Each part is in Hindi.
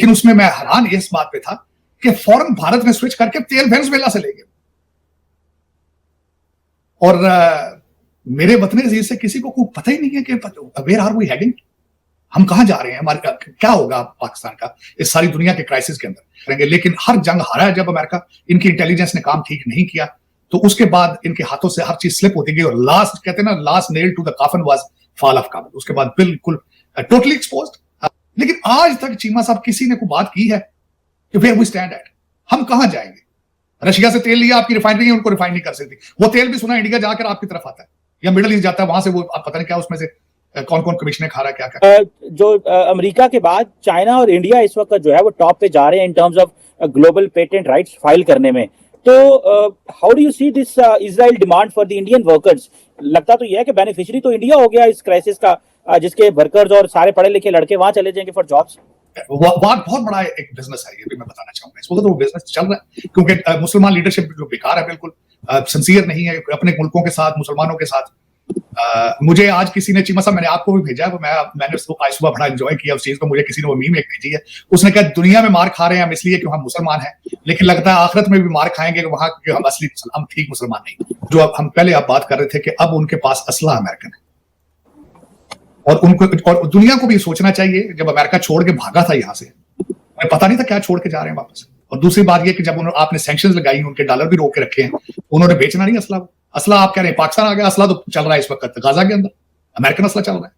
लेकिन उसमें मैं हैरान इस बात पे था कि फौरन भारत ने स्विच करके तेल वेनेजुएला से ले गए। और मेरे वतन अजीज से किसी को पता ही नहीं है कि वेयर आर वी हेडिंग, हम कहां जा रहे हैं, हमारे क्या होगा पाकिस्तान का इस सारी दुनिया के क्राइसिस के अंदर। लेकिन हर जंग हारा है जब अमेरिका, इनकी इंटेलिजेंस ने काम ठीक नहीं किया तो उसके बाद इनके हाथों से हर चीज स्लिप होती गई और लास्ट कहते हैं ना, last nail to the coffin was fall of Kabul. उसके बाद बिल्कुल टोटली एक्सपोज्ड। लेकिन आज तक चीमा साहब किसी ने कोई बात की है कि वेयर वी स्टैंड एट, हम कहां जाएंगे। रशिया से तेल लिया, आपकी रिफाइनरी है, उनको रिफाइन नहीं कर सकती। वो तेल भी सुना इंडिया जाकर आपकी तरफ आता है या मिडल ईस्ट जाता है, वहां से वो आप पता नहीं क्या उसमें से कौन कौन कमीशनें खा रहा है, क्या क्या। जो अमेरिका के बाद चाइना और इंडिया इस वक्त जो है वो टॉप पे जा रहे हैं in terms of global patent rights file करने में। तो how do you see this Israel demand for the Indian workers? लगता तो यह है कि बेनिफिशियरी तो इंडिया हो गया इस क्राइसिस का, जिसके वर्कर्स और सारे पढ़े लिखे लड़के वहां चले जाएंगे फॉर जॉब्स। बहुत बड़ा एक बिजनेस है, ये भी मैं बताना चाहूंगा। इस वक्त तो वो बिजनेस चल रहा है क्योंकि मुसलमान लीडरशिप जो बेकार है, बिल्कुल सिंसियर नहीं है अपने मुल्कों के साथ, मुसलमानों के साथ। मुझे आज किसी ने, चीमा साहब मैंने आपको भी भेजा है, मैंने उसको आज सुबह बड़ा एंजॉय किया उस चीज को। मुझे किसी ने वो मीम एक भेजी है, उसने कहा दुनिया में मार खा रहे हैं हम इसलिए कि हम मुसलमान हैं, लेकिन लगता है आखिरत में भी मार खाएंगे वहां कि हम असली हम ठीक मुसलमान नहीं। जो अब हम पहले आप बात कर रहे थे कि अब उनके पास असला अमेरिकन है और उनको और दुनिया को भी सोचना चाहिए। जब अमेरिका छोड़ के भागा था यहाँ से, हमें पता नहीं था क्या छोड़ के जा रहे हैं वापस। और दूसरी बात यह कि जब आपने सैंक्शंस लगाई, उनके डॉलर भी रोक के रखे हैं, उन्होंने बेचना नहीं असला। असला आप कह रहे हैं पाकिस्तान आ गया, असला तो चल रहा है इस वक्त गाजा के अंदर, अमेरिकन असला चल रहा है।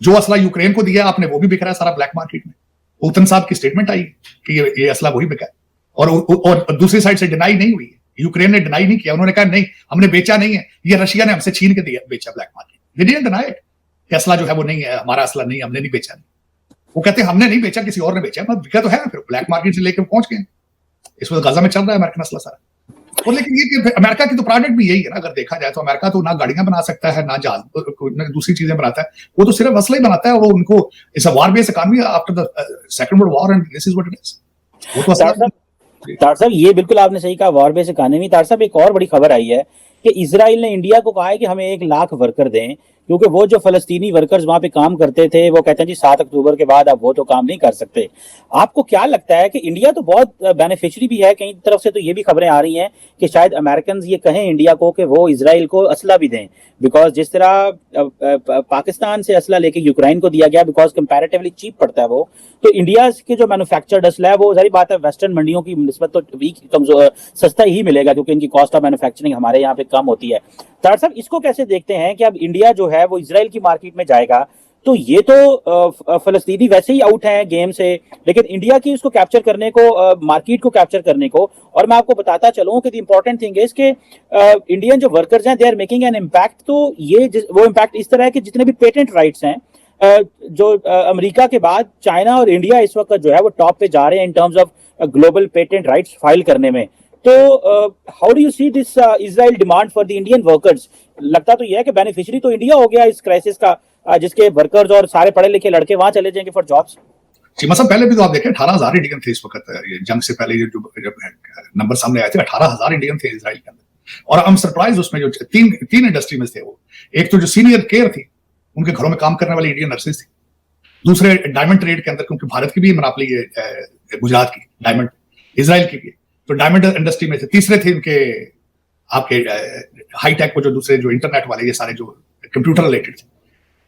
जो असला यूक्रेन को दिया आपने वो भी बिक रहा है सारा ब्लैक मार्केट में। पुतिन साहब की स्टेटमेंट आई कि ये असला वही बिका है और दूसरी साइड से डिनाई नहीं हुई। यूक्रेन ने डिनाई नहीं किया, उन्होंने कहा नहीं हमने बेचा नहीं है, ये रशिया ने हमसे छीन के दिया बेचा black market. They didn't deny it कि असला जो है वो नहीं है, हमारा असला नहीं, हमने नहीं बेचा। नहीं, वो कहते हैं हमने नहीं बेचा, किसी और ने बेचा। बिका तो है ना, फिर ब्लैक मार्केट से लेकर पहुंच गए। इस वक्त गाजा में चल रहा है अमेरिकन असला सारा। और लेकिन ये कि अमेरिका की तो प्रोडक्ट भी यही है ना, अगर देखा जाए तो अमेरिका तो ना गाड़ियां बना सकता है, ना जहाज, ना दूसरी चीजें बनाता है, वो तो सिर्फ असला ही बनाता है। और वो उनको it's a war based economy after the second world war and this is what it is. वो तो तार साहब ये बिल्कुल आपने सही कहा, वॉर बेस्ड इकोनॉमी। तार साहब एक और बड़ी खबर आई है कि इजराइल ने इंडिया को कहा है कि हमें 1 लाख वर्कर दें, क्योंकि वो जो फलस्तीनी वर्कर्स वहां पे काम करते थे वो कहते हैं जी 7 अक्टूबर के बाद अब वो तो काम नहीं कर सकते। आपको क्या लगता है कि इंडिया तो बहुत बेनिफिशियरी भी है, कई तरफ से तो ये भी खबरें आ रही हैं कि शायद अमेरिकन ये कहें इंडिया को कि वो इजराइल को असला भी दें, बिकॉज जिस तरह पाकिस्तान से असला लेके यूक्रेन को दिया गया बिकॉज कंपैरेटिवली चीप पड़ता है वो, तो इंडिया के जो मैन्युफैक्चर्ड असला है वो सारी बात है वेस्टर्न मंडियों की निस्बत तो कमजोर सस्ता ही मिलेगा क्योंकि इनकी कॉस्ट ऑफ मैन्युफैक्चरिंग हमारे यहाँ पे कम होती है। तार साहब इसको कैसे देखते हैं कि अब इंडिया जो है वो इजराइल की मार्केट में जाएगा, तो ये तो फलस्तीनी वैसे ही आउट हैं गेम से, लेकिन इंडिया की उसको कैप्चर करने को, मार्केट को कैप्चर करने को। और मैं आपको बताता चलूं कि द इंपॉर्टेंट थिंग इज कि इंडियन जो वर्कर्स हैं they are making an impact. तो ये वो इम्पैक्ट इस तरह है कि जितने भी पेटेंट राइट्स हैं, जो अमेरिका के बाद चाइना और इंडिया इस वक्त जो है वो टॉप पे जा रहे हैं in terms of global patent rights file करने में। तो how do you see this Israel demand for the Indian workers? लगता तो यह है कि बेनिफिशियरी तो इंडिया हो गया इस क्राइसिस का, जिसके वर्कर्स और सारे पढ़े लिखे लड़के वहां चले जाएंगे फॉर जॉब्स। जी मतलब पहले भी तो आप देखें 18,000 इंडियन थे इस वक्त, ये जंग से पहले जब नंबर सामने आए थे 18,000 इंडियन थे इजराइल के अंदर। और हम सरप्राइज उसमें जो तीन इंडस्ट्री में थे वो, एक तो जो सीनियर केयर थी, उनके घरों में काम करने वाली इंडियन नर्सेज थी। दूसरे डायमंड ट्रेड के अंदर, क्योंकि भारत की भी मोनोपोली है गुजरात की डायमंड, इजराइल की भी, तो डायमंड इंडस्ट्री में थे। तीसरे थे इनके आपके हाईटेक को, जो दूसरे जो इंटरनेट वाले, ये सारे जो कंप्यूटर रिलेटेड थे।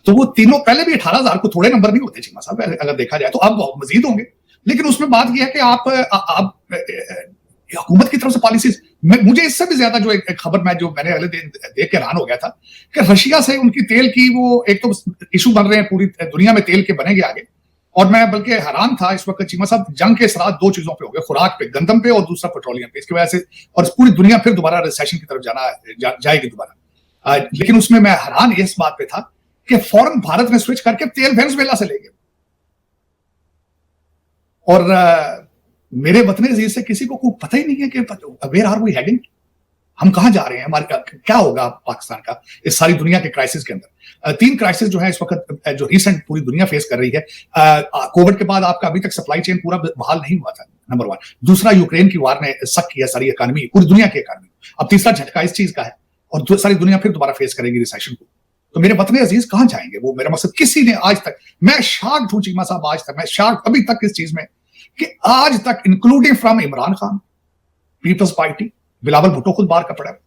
तो वो तीनों पहले भी 18,000 को थोड़े नंबर नहीं होते चीमा साहब, अगर देखा जाए तो अब मजीद होंगे। लेकिन उसमें बात यह है कि आप हुकूमत की तरफ से पॉलिसी, मुझे इससे भी ज्यादा जो एक खबर मैंने अगले दिन देख के हैरान हो गया था कि रशिया से उनकी तेल की वो एक तो इशू बन रहे हैं, पूरी दुनिया में तेल के बनेंगे आगे। और मैं बल्कि हैरान था इस वक्त चीमा साहब, जंग के असरात 2 चीजों पे हो गए, खुराक पे, गंदम पे, और दूसरा पेट्रोलियम पे। इसकी वजह से और पूरी दुनिया फिर दोबारा रिसेशन की तरफ जाएगी दोबारा। लेकिन उसमें मैं हैरान इस बात पे था कि फौरन भारत ने स्विच करके तेल वेनेजुएला से ले गए। और मेरे वतन अजीज से किसी को पता ही नहीं है कि वेयर आर वी हेडिंग, हम कहां जा रहे हैं, हमारे क्या होगा पाकिस्तान का इस सारी दुनिया के क्राइसिस के अंदर। 3 क्राइसिस जो है इस वक्त जो रिसेंट पूरी दुनिया फेस कर रही है। कोविड के बाद आपका अभी तक सप्लाई चेन पूरा बहाल नहीं हुआ था, नंबर 1। दूसरा, यूक्रेन की वार ने सक किया सारी इकोनॉमी, पूरी दुनिया की इकोनॉमी। अब तीसरा झटका इस चीज का है और सारी दुनिया फिर दोबारा फेस करेगी रिसेशन को। तो मेरे वतन अजीज कहां जाएंगे? वो मेरा मकसद किसी ने आज तक, मैं शॉक्ड हूं चीमा साहब, आज तक मैं शॉक्ड अभी तक इस चीज में कि आज तक including from Imran Khan, people's party, Bilawal Bhutto खुद बाहर का पड़ा है,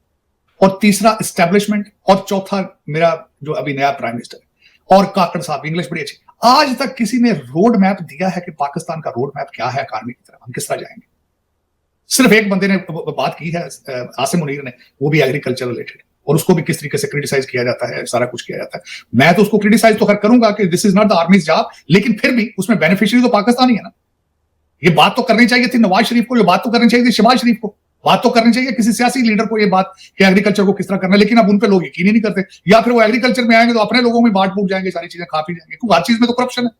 और तीसरा एस्टेब्लिशमेंट, और चौथा मेरा जो अभी नया प्राइम मिनिस्टर है, और काकड़ साहब, इंग्लिश बड़ी अच्छी। आज तक किसी ने रोड मैप दिया है कि पाकिस्तान का रोड मैप क्या है इकॉनमी की तरफ, हम किस तरह जाएंगे? सिर्फ एक बंदे ने बात की है, आसिम मुनीर ने, वो भी एग्रीकल्चर रिलेटेड, और उसको भी किस तरीके से क्रिटिसाइज किया जाता है, सारा कुछ किया जाता है। मैं तो उसको क्रिटिसाइज तो करूंगा कि this is not the armies job, लेकिन फिर भी उसमें बेनिफिशियरी तो पाकिस्तान ही है ना। ये बात तो करनी चाहिए थी नवाज शरीफ को, ये बात तो करनी चाहिए थी शहबाज शरीफ को, बात तो करनी चाहिए किसी सियासी लीडर को ये बात कि एग्रीकल्चर को किस तरह करना है, लेकिन अब उन पे लोग यकीन ही नहीं करते, या फिर वो एग्रीकल्चर में आएंगे तो अपने लोगों में बांट फूट जाएंगे, सारी चीजें खा पी जाएंगे, क्योंकि हर चीज में तो करप्शन है।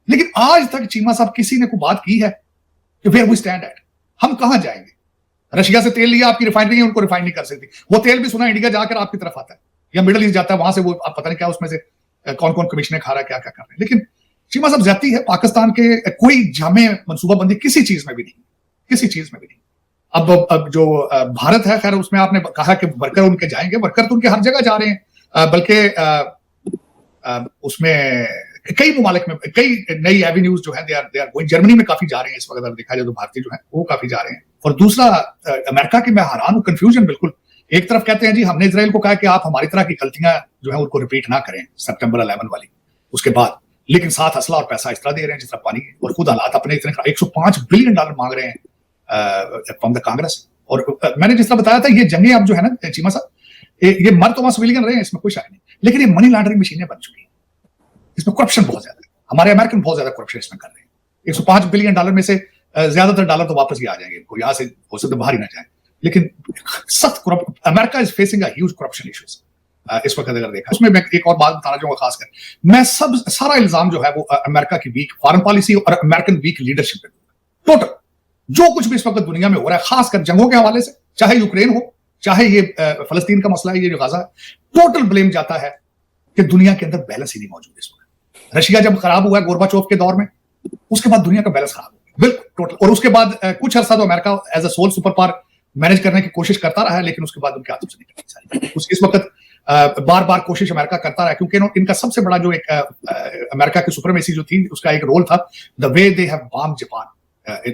लेकिन आज तक चीमा साहब किसी ने कोई बात की है कि वेयर वी स्टैंड एट, हम कहां जाएंगे? रशिया से तेल लिया, आपकी रिफाइनरी है, उनको रिफाइन नहीं कर सकती, वो तेल भी सुना इंडिया जाकर आपकी तरफ आता है या मिडल ईस्ट जाता है, वहां से वो आप पता नहीं क्या उसमें से कौन कौन कमीशनें खा रहा है, क्या क्या कर रहे हैं। लेकिन चीमा साहब ज्यादती है, पाकिस्तान के कोई जामे मनसूबाबंदी किसी चीज में भी नहीं, किसी चीज में भी नहीं। अब जो भारत है, खैर उसमें आपने कहा कि वर्कर उनके जाएंगे, वर्कर तो उनके हर जगह जा रहे हैं, बल्कि उसमें कई ममालिक में कई नई एवेन्यूज जो है दे आर गोइंग। जर्मनी में काफी जा रहे हैं इस वक्त, अगर देखा जाए तो भारतीय जो है वो काफी जा रहे हैं। और दूसरा अमेरिका की, मैं हैरान हूं, कंफ्यूजन बिल्कुल। एक तरफ कहते हैं जी हमने इजराइल को कहा कि आप हमारी तरह की गलतियां जो है उनको रिपीट ना करें सितंबर 11 वाली, उसके बाद, लेकिन साथ असला और पैसा इस तरह दे रहे हैं जिस तरह पानी है, और खुद हालात अपने इतने $105 बिलियन मांग रहे हैं फ्रॉम द कांग्रेस। और मैंने जिस तरह बताया था, ये जंगे अब जो है ना चीमा साहब, ये मर तो सिविलियन रहे हैं, इसमें कोई शक नहीं, लेकिन ये मनी लॉन्ड्रिंग मशीनें बन चुकी हैं, इसमें करप्शन बहुत ज्यादा है। हमारे अमेरिकन बहुत ज्यादा करप्शन इसमें कर रहे हैं। $105 बिलियन में से ज्यादातर डॉलर तो वापस ही आ जाएंगे, इनको यहाँ से हो सकता बाहर ही ना जाए, लेकिन सख्त America is facing huge corruption issues इस वक्त अगर देखा। उसमें मैं एक और बात बताना चाहूंगा खासकर, मैं सारा इल्जाम जो है वो अमेरिका की वीक फॉरेन पॉलिसी और अमेरिकन वीक लीडरशिप पे, टोटल जो कुछ भी इस वक्त दुनिया में हो रहा है, खासकर जंगों के हवाले से, चाहे यूक्रेन हो, चाहे ये फलस्तीन का मसला है, ये जो गाजा है, टोटल ब्लेम जाता है कि दुनिया के अंदर बैलेंस ही नहीं मौजूद इस वक्त। रशिया जब खराब हुआ गोरबाचोव के दौर में, उसके बाद दुनिया का बैलेंस खराब हो गया बिल्कुल टोटल। और उसके बाद कुछ अर्सा तो America as a sole super power manage करने की कोशिश करता रहा है, लेकिन उसके बाद उनके हाथों से निकल गई सारी। इस वक्त बार बार कोशिश अमेरिका करता रहा, क्योंकि इनका सबसे बड़ा जो एक अमेरिका की सुप्रीमेसी जो थी, उसका एक रोल था the way they have bomb Japan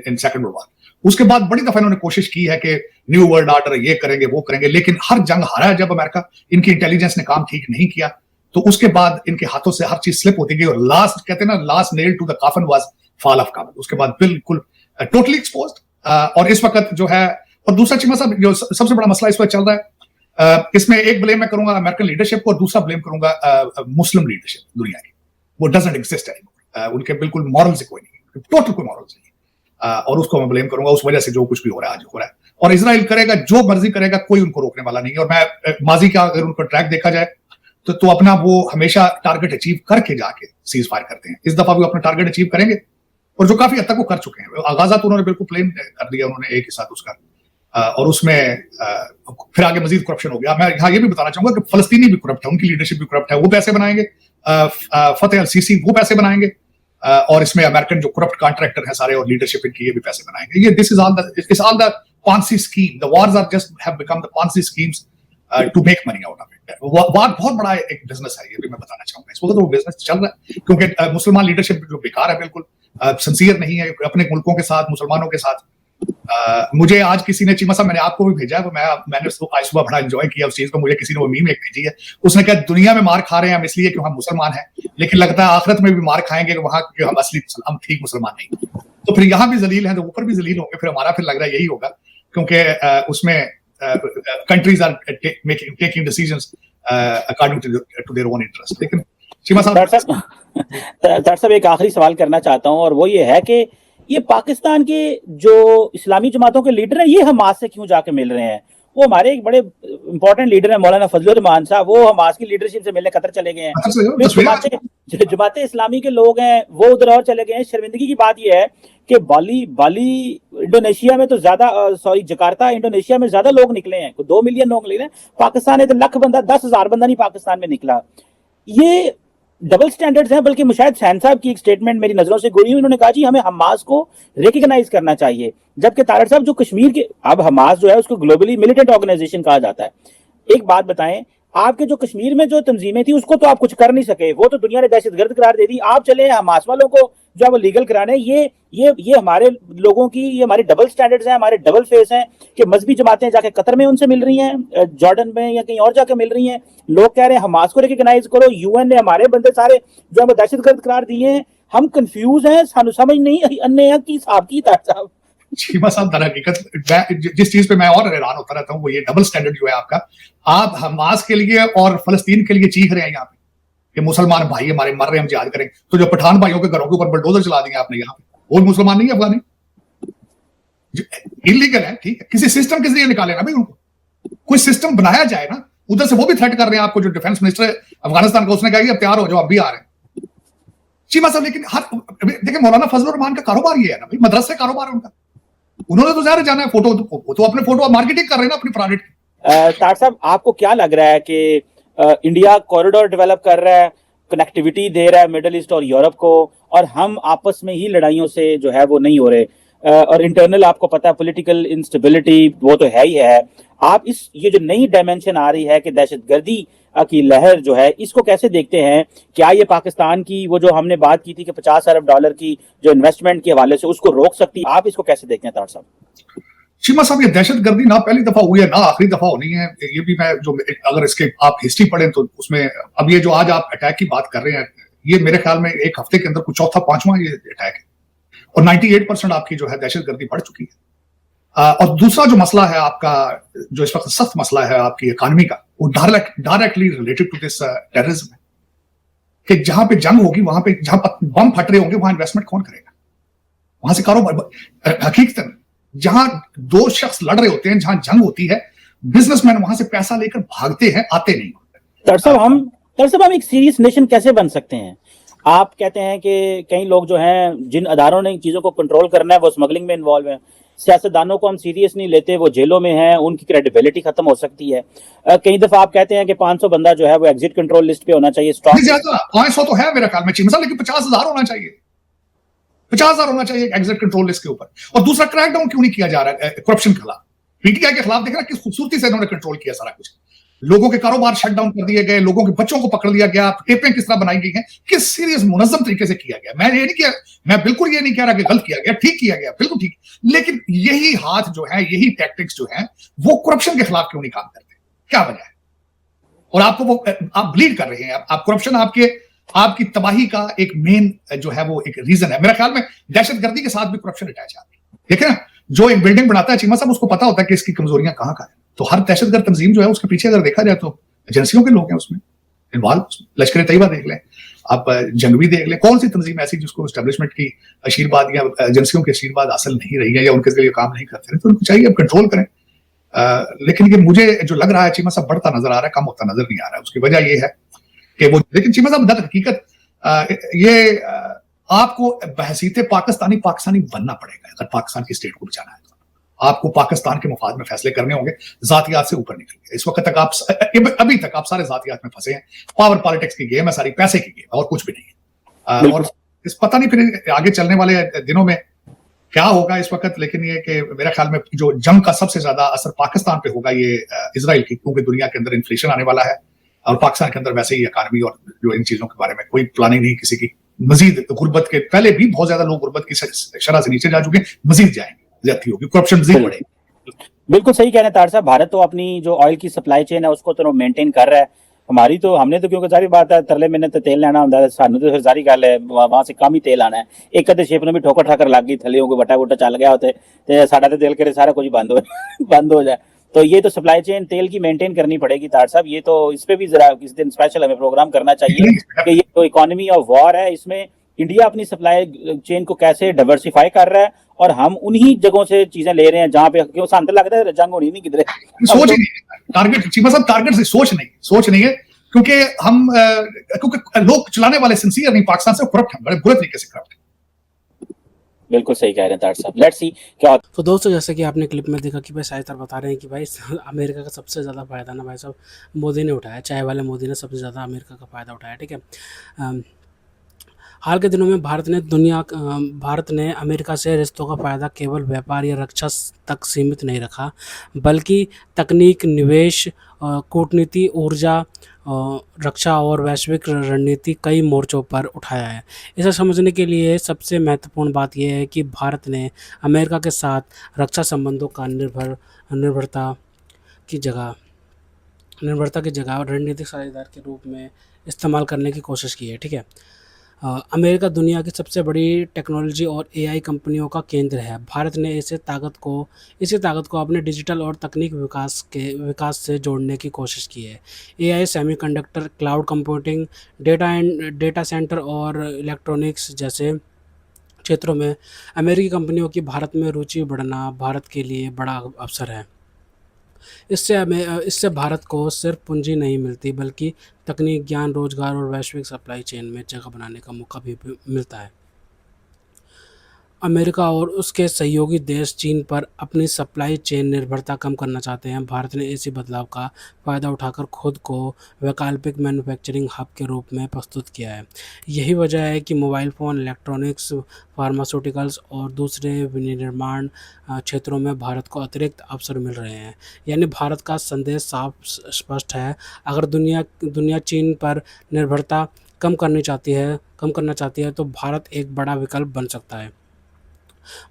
in second world war. उसके बाद बड़ी दफा इन्होंने कोशिश की है कि न्यू वर्ल्ड ऑर्डर ये करेंगे वो करेंगे, लेकिन हर जंग हारा है जब अमेरिका, इनकी इंटेलिजेंस ने काम ठीक नहीं किया, तो उसके बाद इनके हाथों से हर चीज स्लिप होती गई, और लास्ट कहते हैं ना, last nail to the coffin was fall of Kabul. उसके बाद बिल्कुल टोटली एक्सपोज्ड। और इस वक्त जो है, और दूसरा चीमा साहब जो सबसे बड़ा मसला इस वक्त चल रहा है, इसमें एक ब्लेम मैं करूंगा अमेरिकन लीडरशिप को, और दूसरा ब्लेम करूंगा मुस्लिम लीडरशिप दुनिया की। वो डजंट एग्जिस्ट एनीमोर, उनके बिल्कुल मॉरल्स कोई नहीं, टोटल कोई मॉरल्स नहीं, और उसको मैं ब्लेम करूंगा उस वजह से जो कुछ भी हो रहा है आज हो रहा है। और इजराइल करेगा जो मर्जी करेगा, कोई उनको रोकने वाला नहीं है। और मैं माजी का अगर उनका ट्रैक देखा जाए तो अपना वो हमेशा टारगेट अचीव करके जाके सीज फायर करते हैं। इस दफा भी अपना टारगेट अचीव करेंगे, और जो काफी हद तक वो कर चुके हैं। गाजा तो उन्होंने बिल्कुल प्लेन कर दिया उन्होंने एक ही साथ उसका, और उसमें फिर आगे मजीद करप्शन हो गया। मैं यहाँ ये भी बताना चाहूंगा कि फलस्तीनी भी करप्ट है, उनकी लीडरशिप भी करप्ट है, वो पैसे बनाएंगे, फतेह अल सीसी वो पैसे बनाएंगे, और इसमें अमेरिकन जो करप्ट कॉन्ट्रैक्टर है सारे और लीडरशिप इनकी, ये भी पैसे बनाएंगे। ये this is all the Ponzi scheme, the wars are just have become the Ponzi schemes to make money out of it. War बहुत बड़ा एक बिजनेस है, ये भी मैं बताना चाहूंगा। इस वक्त वो बिजनेस चल रहा है, क्योंकि मुसलमान लीडरशिप जो बेकार है, बिल्कुल सिंसियर नहीं है अपने मुल्कों के साथ, मुसलमानों के साथ। मुझे आज किसी ने, चीमा साहब मैंने आपको भी भेजा है, मैंने उसको आज सुबह बड़ा एंजॉय किया उस चीज को। मुझे किसी ने वो मीम एक भेजी है, उसने कहा दुनिया में मार खा रहे हैं हम इसलिए कि हम मुसलमान हैं, लेकिन लगता है आखिरत में भी मार खाएंगे कि वहां हम असली हम ठीक मुसलमान नहीं। तो फिर यहाँ भी जलील हैं तो ऊपर भी जलील होंगे, फिर हमारा फिर लग रहा है यही होगा, क्योंकि उसमें countries are taking decisions according to their own interest। लेकिन चीमा साहब एक आखिरी सवाल करना चाहता हूं, और वो ये है कि ये पाकिस्तान के जो इस्लामी जमातों के लीडर हैं, ये हमास से क्यों जाके मिल रहे हैं? वो हमारे एक बड़े इंपॉर्टेंट लीडर है मौलाना फजलुर रहमान साहब, वो हमास की लीडरशिप से मिलने कतर चले गए हैं। जमाते इस्लामी के लोग हैं वो उधर और चले गए हैं। शर्मिंदगी की बात यह है कि बाली इंडोनेशिया में तो ज्यादा, जकार्ता इंडोनेशिया में ज्यादा लोग निकले हैं, 2 मिलियन लोग निकले हैं। पाकिस्तान है तो लाख बंदा, 10,000 बंदा नहीं पाकिस्तान में निकला। ये डबल स्टैंडर्ड्स हैं। बल्कि मुशाहिद सैन साहब की एक स्टेटमेंट मेरी नजरों से गुजरी, उन्होंने कहा जी हमें हमास को रिकग्नाइज करना चाहिए, जबकि तारड़ साहब जो कश्मीर के, अब हमास जो है उसको ग्लोबली मिलिटेंट ऑर्गेनाइजेशन कहा जाता है। एक बात बताएं, आपके जो कश्मीर में जो तंजीमें थी उसको तो आप कुछ कर नहीं सके, वो तो दुनिया ने दहशतगर्द करार दे दी। आप चले हमास वालों को जो है वो लीगल कराने। ये हमारे लोगों की, ये हमारे डबल स्टैंडर्ड्स हैं, हमारे डबल फेस हैं कि मजहबी जमातें जाके कतर में उनसे मिल रही हैं, जॉर्डन में या कहीं और जाके मिल रही हैं। लोग कह रहे हैं हमास को रिकॉग्नाइज करो, यूएन ने हमारे बंदे सारे जो है दहशतगर्द करार दिए हैं। हम कंफ्यूज हैं, सानू समझ नहीं अन्य की साहब की साहब। चीमा साहब, दर हकीकत जिस चीज पे मैं और हैरान होता रहता हूँ वो ये डबल स्टैंडर्ड जो है आपका। आप हमास के लिए और फलस्तीन के लिए चीख रहे हैं यहाँ पे कि मुसलमान भाई हमारे मर रहे हैं, हम जिहाद करेंगे, तो जो पठान भाइयों के घरों के ऊपर बुलडोजर चला दिए आपने यहाँ पे, वो मुसलमान नहीं है, अफगानी इलीगल है, ठीक है, किसी सिस्टम के जरिए निकाले ना भाई उनको, कोई सिस्टम बनाया जाए ना। उधर से वो भी थ्रेट कर रहे हैं आपको, जो डिफेंस मिनिस्टर अफगानिस्तान का, उसने कहा कि अब तैयार हो जाओ, अब भी आ रहे हैं चीमा साहब। लेकिन हर देखिए मौलाना फजलुर रहमान का कारोबार ये है ना भाई, मदरसे कारोबार है उनका, उन्होंने तो ज़ाहिर जाना है, फोटो तो अपने फोटो मार्केटिंग कर रहे हैं ना अपनी प्रोडक्ट की। तार साहब, आपको क्या लग रहा है कि इंडिया कॉरिडोर डेवलप कर रहा है, कनेक्टिविटी दे रहा है मिडिल ईस्ट और यूरोप को, और हम आपस में ही लड़ाइयों से जो है वो नहीं हो रहे, और इंटरनल आपको पता है पॉलिटिकल इंस्टेबिलिटी वो तो है ही है। आप ये जो नई डायमेंशन आ रही है कि दहशतगर्दी की लहर जो है, इसको कैसे देखते हैं? क्या ये पाकिस्तान की वो जो हमने बात की थी कि 50 अरब डॉलर की जो इन्वेस्टमेंट के हवाले से उसको रोक सकती है? आप इसको कैसे देखते हैं तार साहब? चीमा साहब, ये दहशतगर्दी ना पहली दफा हुई है ना आखिरी दफा होनी है। ये भी मैं जो अगर इसके आप हिस्ट्री पढ़ें तो उसमें अब ये जो आज आप अटैक की बात कर रहे हैं, ये मेरे ख्याल में एक हफ्ते के अंदर कुछ चौथा पांचवा ये अटैक है, और 98% आपकी जो है दहशतगर्दी बढ़ चुकी है। और दूसरा जो मसला है आपका, जो इस वक्त सख्त मसला है आपकी इकोनॉमी का, वो directly related to this terrorism है कि जहां पे जंग होगी, वहां पे जहां बम फट रहे होंगे, वहां इन्वेस्टमेंट कौन करेगा? वहां से कारोबार, हकीकत जहां दो शख्स लड़ रहे होते हैं, जहां जंग होती है, बिजनेसमैन वहां से पैसा लेकर भागते हैं, आते नहीं। दरअसल हम एक सीरियस नेशन कैसे बन सकते हैं? आप कहते हैं कि कई लोग जो हैं, जिन अदारों ने इन चीजों को कंट्रोल करना है, वो स्मगलिंग में इन्वॉल्व हैं। सियासतदानों को हम सीरियस नहीं लेते, वो जेलों में हैं, उनकी क्रेडिबिलिटी खत्म हो सकती है। कई दफा आप कहते हैं कि 500 बंदा जो है वो एग्जिट कंट्रोल लिस्ट पे होना चाहिए, स्टॉक ज्यादा 500 तो है मेरे ख्याल में चीमा साहब, लेकिन 50,000 होना चाहिए, 50,000 होना चाहिए एग्जिट कंट्रोल लिस्ट के ऊपर। और दूसरा, क्रैकडाउन क्यों नहीं किया जा रहा है करप्शन के खिलाफ? पीटीआई के खिलाफ देखना किस खूबसूरती से इन्होंने कंट्रोल किया सारा कुछ, लोगों के कारोबार शट डाउन कर दिए गए, लोगों के बच्चों को पकड़ लिया गया, टेपें किस तरह बनाई गई हैं, किस सीरियस मुनज़्ज़म तरीके से किया गया। मैं बिल्कुल ये नहीं कह रहा कि गलत किया गया, ठीक किया गया, बिल्कुल ठीक, लेकिन यही हाथ जो है, यही टैक्टिक्स जो है, वो करप्शन के खिलाफ क्यों नहीं काम करते? क्या वजह है? और आपको वो आप ब्लीड कर रहे हैं, आप करप्शन आपकी तबाही का एक मेन जो है वो एक रीजन है। मेरे ख्याल में दहशतगर्दी के साथ भी करप्शन अटैच है। देखिए ना, जो एक बिल्डिंग बनाता है चीमा साहब, उसको पता होता है कि इसकी कमजोरियां कहां है। तो हर दहशतगर्द तंजीम जो है उसके पीछे अगर देखा जाए तो एजेंसियों के लोग हैं उसमें इन्वॉल्व। लश्कर तैयबा देख लें, आप जंगवी देख लें, कौन सी तंजीम ऐसी जिसको एस्टेब्लिशमेंट की आशीर्वाद या एजेंसियों के आशीर्वाद हासिल नहीं रही है या उनके जरिए काम नहीं करते रहे, तो उनको चाहिए अब कंट्रोल करें। लेकिन ये मुझे जो लग रहा है चीमा साहब, बढ़ता नजर आ रहा है, कम होता नजर नहीं आ रहा है। उसकी वजह ये है कि वो, लेकिन चीमा साहब दर हकीकत ये आपको बहसीते पाकिस्तानी बनना पड़ेगा अगर पाकिस्तान की स्टेट को बचाना है। आपको पाकिस्तान के मुफाद में फैसले करने होंगे, जातियात से ऊपर निकल गए। इस वक्त तक अभी तक आप सारे जातियात में फंसे हैं। पावर पॉलिटिक्स की गेम है सारी, पैसे की गेम, और कुछ भी नहीं है। और इस पता नहीं फिर आगे चलने वाले दिनों में क्या होगा इस वक्त, लेकिन ये कि मेरे ख्याल में जो जंग का सबसे ज्यादा असर पाकिस्तान पे होगा ये इजराइल की, क्योंकि दुनिया के अंदर इन्फ्लेशन आने वाला है और पाकिस्तान के अंदर वैसे ही इकानमी और जो इन चीजों के बारे में कोई प्लानिंग नहीं किसी की। मजीद गुर्बत के, पहले भी बहुत ज्यादा लोग गुर्बत की शरह से नीचे जा चुके हैं, मजीद जाएंगे, ज्यादती होगी, करप्शन मजीद बढ़ेगा। बिल्कुल सही कह रहे हैं तार साहब। भारत तो अपनी जो ऑयल की सप्लाई चेन है उसको तो मेंटेन कर रहा है। हमने तो क्योंकि सारी बात है तरले महीने तो तेल लेना होंगे, सानू तो फिर सारी गल है वहां से कम ही तेल आना है। एक अद्धे शिप ने भी ठोकर ठाकर लग गई, थले कोई वटा वुटा चल गया होते तो साडा तो दिल करे सारा कुछ बंद हो जाए। तो ये तो सप्लाई चेन तेल की मेंटेन करनी पड़ेगी तार साहब। ये तो इस पे भी जरा किसी दिन स्पेशल हमें प्रोग्राम करना चाहिए कि ये तो इकोनॉमी ऑफ वॉर है, इसमें इंडिया अपनी सप्लाई चेन को कैसे डाइवर्सिफाई कर रहा है, और हम उन्हीं जगहों से चीजें ले रहे हैं जहां पे क्यों शांत लगता है जंग होनी नहीं किधर। सोच ही नहीं, टारगेट चीमा साहब, टारगेट से सोच नहीं है, क्योंकि लोग चलाने वाले सिंसियर नहीं, पाकिस्तान से करप्ट है, बड़े बुरे तरीके से करप्ट है। बिल्कुल सही कह रहे हैं तार साहब। लेट्स सी क्या। तो दोस्तों, जैसे कि आपने क्लिप में देखा कि भाई शायद बता रहे हैं कि भाई अमेरिका का सबसे ज़्यादा फ़ायदा ना भाई साहब मोदी ने उठाया, चाय वाले मोदी ने सबसे ज़्यादा अमेरिका का फ़ायदा उठाया, ठीक है। हाल के दिनों में भारत ने अमेरिका से रिश्तों का फ़ायदा केवल व्यापार या रक्षा तक सीमित नहीं रखा, बल्कि तकनीक, निवेश, कूटनीति, ऊर्जा, रक्षा और वैश्विक रणनीति कई मोर्चों पर उठाया है। इसे समझने के लिए सबसे महत्वपूर्ण बात यह है कि भारत ने अमेरिका के साथ रक्षा संबंधों का निर्भरता की जगह निर्भरता की जगह रणनीतिक साझेदार के रूप में इस्तेमाल करने की कोशिश की है, ठीक है। अमेरिका दुनिया की सबसे बड़ी टेक्नोलॉजी और एआई कंपनियों का केंद्र है। भारत ने इसी ताकत को अपने डिजिटल और तकनीक विकास से जोड़ने की कोशिश की है। AI, semiconductor, cloud computing, data centre और इलेक्ट्रॉनिक्स जैसे क्षेत्रों में अमेरिकी कंपनियों की भारत में रुचि बढ़ना भारत के लिए बड़ा अवसर है। इससे भारत को सिर्फ पूंजी नहीं मिलती, बल्कि तकनीक, ज्ञान, रोजगार और वैश्विक सप्लाई चेन में जगह बनाने का मौका भी मिलता है। अमेरिका और उसके सहयोगी देश चीन पर अपनी सप्लाई चेन निर्भरता कम करना चाहते हैं। भारत ने इसी बदलाव का फ़ायदा उठाकर खुद को वैकल्पिक मैन्युफैक्चरिंग हब के रूप में प्रस्तुत किया है। यही वजह है कि मोबाइल फ़ोन, इलेक्ट्रॉनिक्स, फार्मास्यूटिकल्स और दूसरे विनिर्माण क्षेत्रों में भारत को अतिरिक्त अवसर मिल रहे हैं। यानी भारत का संदेश स्पष्ट है, अगर दुनिया चीन पर निर्भरता कम करना चाहती है तो भारत एक बड़ा विकल्प बन सकता है।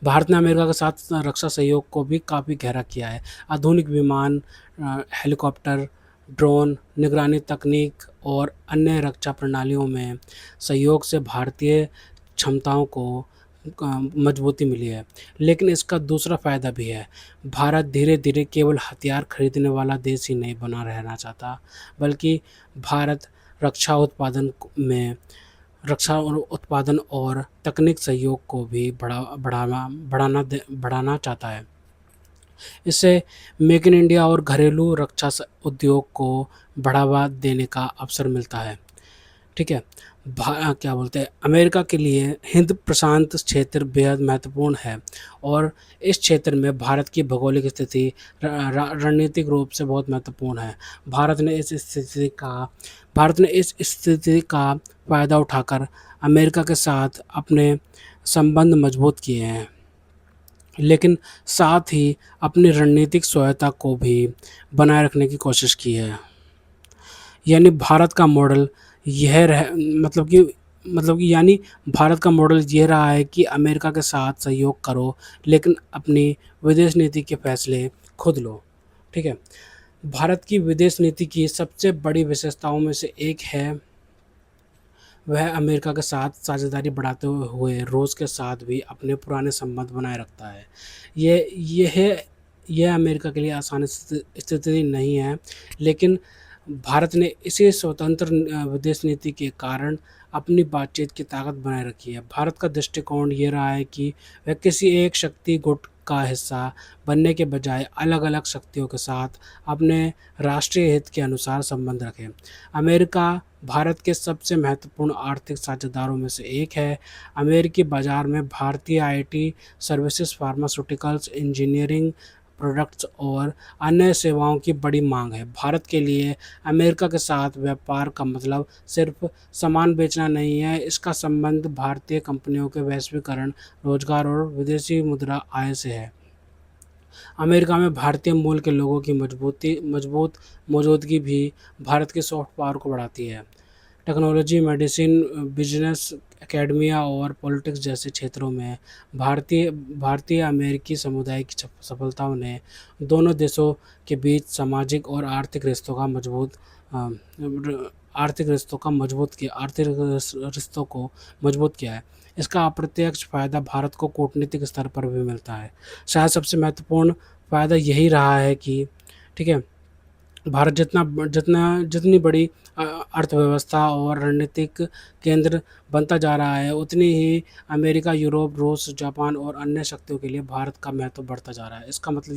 भारत ने अमेरिका के साथ रक्षा सहयोग को भी काफ़ी गहरा किया है। आधुनिक विमान, हेलीकॉप्टर, ड्रोन, निगरानी तकनीक और अन्य रक्षा प्रणालियों में सहयोग से भारतीय क्षमताओं को मजबूती मिली है। लेकिन इसका दूसरा फ़ायदा भी है। भारत धीरे-धीरे केवल हथियार खरीदने वाला देश ही नहीं बना रहना चाहता, बल्कि भारत रक्षा उत्पादन में उत्पादन और तकनीक सहयोग को भी बढ़ाना चाहता है। इससे मेक इन इंडिया और घरेलू रक्षा उद्योग को बढ़ावा देने का अवसर मिलता है, ठीक है। क्या बोलते हैं, अमेरिका के लिए हिंद प्रशांत क्षेत्र बेहद महत्वपूर्ण है और इस क्षेत्र में भारत की भौगोलिक स्थिति रणनीतिक रूप से बहुत महत्वपूर्ण है। भारत ने इस स्थिति का फ़ायदा उठाकर अमेरिका के साथ अपने संबंध मजबूत किए हैं, लेकिन साथ ही अपनी रणनीतिक स्वायत्तता को भी बनाए रखने की कोशिश की है। यानी भारत का मॉडल यह रह मतलब कि यानी भारत का मॉडल ये रहा है कि अमेरिका के साथ सहयोग करो, लेकिन अपनी विदेश नीति के फैसले खुद लो, ठीक है। भारत की विदेश नीति की सबसे बड़ी विशेषताओं में से एक है, वह अमेरिका के साथ साझेदारी बढ़ाते हुए रूस के साथ भी अपने पुराने संबंध बनाए रखता है। यह अमेरिका के लिए आसान स्थिति नहीं है, लेकिन भारत ने इसी स्वतंत्र विदेश नीति के कारण अपनी बातचीत की ताकत बनाए रखी है। भारत का दृष्टिकोण ये रहा है कि वह किसी एक शक्ति गुट का हिस्सा बनने के बजाय अलग-अलग शक्तियों के साथ अपने राष्ट्रीय हित के अनुसार संबंध रखे। अमेरिका भारत के सबसे महत्वपूर्ण आर्थिक साझेदारों में से एक है। अमेरिकी बाजार में भारतीय IT services, pharmaceuticals, engineering products और अन्य सेवाओं की बड़ी मांग है। भारत के लिए अमेरिका के साथ व्यापार का मतलब सिर्फ सामान बेचना नहीं है, इसका संबंध भारतीय कंपनियों के वैश्वीकरण, रोजगार और विदेशी मुद्रा आय से है। अमेरिका में भारतीय मूल के लोगों की मजबूत मौजूदगी भी भारत के सॉफ्ट पावर को बढ़ाती है। टेक्नोलॉजी, मेडिसिन, बिजनेस, एकेडमिया और पॉलिटिक्स जैसे क्षेत्रों में भारतीय अमेरिकी समुदाय की सफलताओं ने दोनों देशों के बीच सामाजिक और आर्थिक रिश्तों को मजबूत किया है। इसका अप्रत्यक्ष फ़ायदा भारत को कूटनीतिक स्तर पर भी मिलता है। शायद सबसे महत्वपूर्ण फ़ायदा यही रहा है कि, ठीक है, भारत जितनी बड़ी अर्थव्यवस्था और रणनीतिक केंद्र बनता जा रहा है, उतनी ही अमेरिका, यूरोप, रूस, जापान और अन्य शक्तियों के लिए भारत का महत्व बढ़ता जा रहा है। इसका मतलब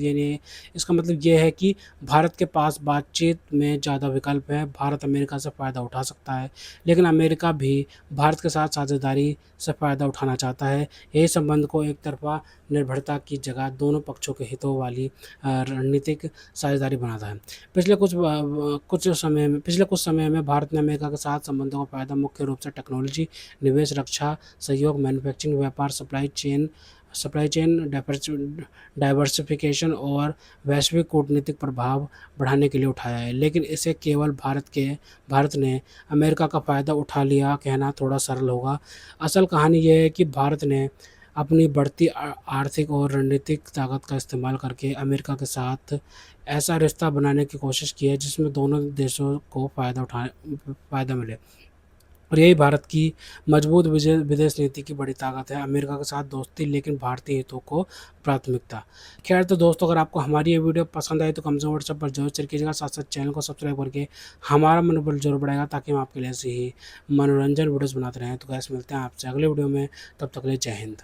ये है कि भारत के पास बातचीत में ज़्यादा विकल्प है। भारत अमेरिका से फ़ायदा उठा सकता है, लेकिन अमेरिका भी भारत के साथ साझेदारी से फ़ायदा उठाना चाहता है। यही संबंध को एक तरफ़ा निर्भरता की जगह दोनों पक्षों के हितों वाली रणनीतिक साझेदारी बनाता है। पिछले कुछ समय में भारत ने अमेरिका के साथ संबंधों का फ़ायदा मुख्य रूप से टेक्नोलॉजी, निवेश, रक्षा सहयोग, मैन्युफैक्चरिंग, व्यापार, सप्लाई चेन डाइवर्सिफिकेशन और वैश्विक कूटनीतिक प्रभाव बढ़ाने के लिए उठाया है। लेकिन इसे केवल भारत ने अमेरिका का फ़ायदा उठा लिया कहना थोड़ा सरल होगा। असल कहानी यह है कि भारत ने अपनी बढ़ती आर्थिक और रणनीतिक ताकत का इस्तेमाल करके अमेरिका के साथ ऐसा रिश्ता बनाने की कोशिश की है जिसमें दोनों देशों को फ़ायदा मिले। और यही भारत की मजबूत विदेश नीति की बड़ी ताकत है, अमेरिका के साथ दोस्ती लेकिन भारतीय हितों को प्राथमिकता। खैर तो दोस्तों, अगर आपको हमारी ये वीडियो पसंद आई तो कम से कम व्हाट्सएप पर जरूर शेयर कीजिएगा, साथ साथ चैनल को सब्सक्राइब करके हमारा मनोबल जरूर बढ़ाएगा ताकि हम आपके लिए ऐसे ही मनोरंजन वीडियोज़ बनाते रहें। तो गैस मिलते हैं आपसे अगले वीडियो में, तब तक के लिए जय हिंद।